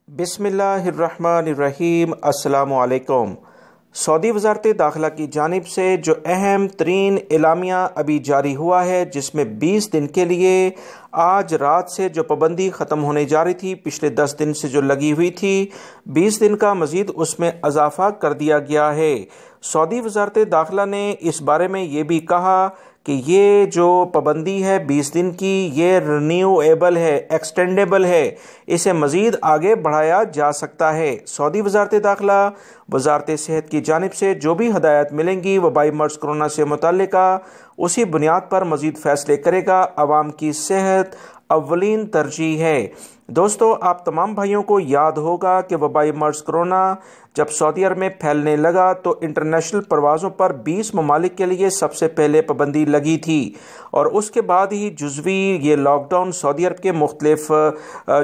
بسم اللہ الرحمن الرحیم۔ السلام علیکم۔ سعودی وزارت داخلہ کی جانب سے جو اہم ترین اعلامیہ ابھی جاری ہوا ہے، جس میں 20 دن کے لیے آج رات سے جو پابندی ختم ہونے جا رہی تھی، پچھلے 10 دن سے جو لگی ہوئی تھی، 20 دن کا مزید اس میں اضافہ کر دیا گیا ہے۔ سعودی وزارت داخلہ نے اس بارے میں یہ بھی کہا کہ یہ جو پابندی ہے 20 دن کی، یہ رینیویبل ہے، ایکسٹینڈیبل ہے، اسے مزید آگے بڑھایا جا سکتا ہے۔ سعودی وزارت داخلہ وزارت صحت کی جانب سے جو بھی ہدایات ملیں گی وبائی مرض کرونا سے متعلقہ، اسی بنیاد پر مزید فیصلے کرے گا۔ عوام کی صحت اولین ترجیح ہے۔ دوستو، آپ تمام بھائیوں کو یاد ہوگا کہ وبائی مرض کرونا جب سعودی عرب میں پھیلنے لگا تو انٹرنیشنل پروازوں پر 20 ممالک کے لیے سب سے پہلے پابندی لگی تھی، اور اس کے بعد ہی جزوی یہ لاک ڈاؤن سعودی عرب کے مختلف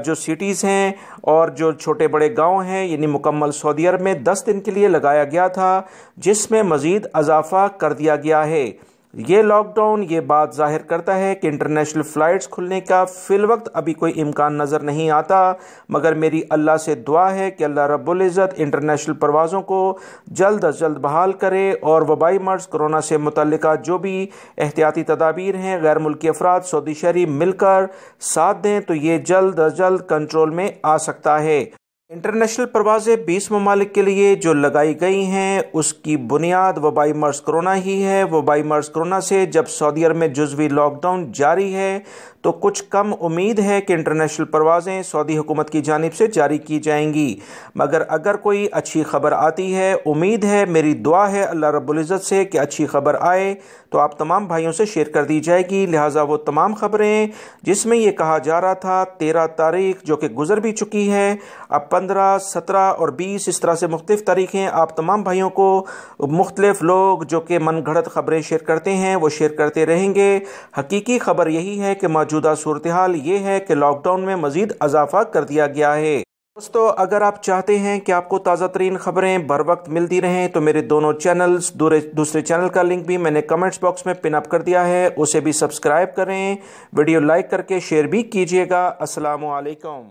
جو سٹیز ہیں اور جو چھوٹے بڑے گاؤں ہیں، یعنی مکمل سعودی عرب میں 10 دن کے لیے لگایا گیا تھا، جس میں مزید اضافہ کر دیا گیا ہے۔ یہ لاک ڈاؤن یہ بات ظاہر کرتا ہے کہ انٹرنیشنل فلائٹس کھلنے کا فی الوقت ابھی کوئی امکان نظر نہیں آتا، مگر میری اللہ سے دعا ہے کہ اللہ رب العزت انٹرنیشنل پروازوں کو جلد از جلد بحال کرے، اور وبائی مرض کرونا سے متعلقہ جو بھی احتیاطی تدابیر ہیں غیر ملکی افراد سعودی شہری مل کر ساتھ دیں تو یہ جلد از جلد کنٹرول میں آ سکتا ہے۔ انٹرنیشنل پروازیں 20 ممالک کے لیے جو لگائی گئی ہیں، اس کی بنیاد وبائی مرض کرونا ہی ہے۔ وبائی مرض کرونا سے جب سعودی عرب میں جزوی لاک ڈاؤن جاری ہے تو کچھ کم امید ہے کہ انٹرنیشنل پروازیں سعودی حکومت کی جانب سے جاری کی جائیں گی، مگر اگر کوئی اچھی خبر آتی ہے، امید ہے، میری دعا ہے اللہ رب العزت سے کہ اچھی خبر آئے تو آپ تمام بھائیوں سے شیئر کر دی جائے گی۔ لہٰذا وہ تمام خبریں جس میں یہ کہا جا رہا تھا 13 تاریخ جو کہ گزر بھی چکی ہے، اب 15، 17 اور 20 اس طرح سے مختلف تاریخیں آپ تمام بھائیوں کو مختلف لوگ جو کہ من گھڑت خبریں شیئر کرتے ہیں وہ شیئر کرتے رہیں گے۔ حقیقی خبر یہی ہے کہ موجودہ صورتحال یہ ہے کہ لاک ڈاؤن میں مزید اضافہ کر دیا گیا ہے۔ دوستو، اگر آپ چاہتے ہیں کہ آپ کو تازہ ترین خبریں بر وقت ملتی رہیں تو میرے دونوں چینلز، دوسرے چینل کا لنک بھی میں نے کمنٹس باکس میں پن اپ کر دیا ہے، اسے بھی سبسکرائیب کریں، ویڈیو لائک کر کے شیئر بھی کیجیے گا۔ السلام علیکم۔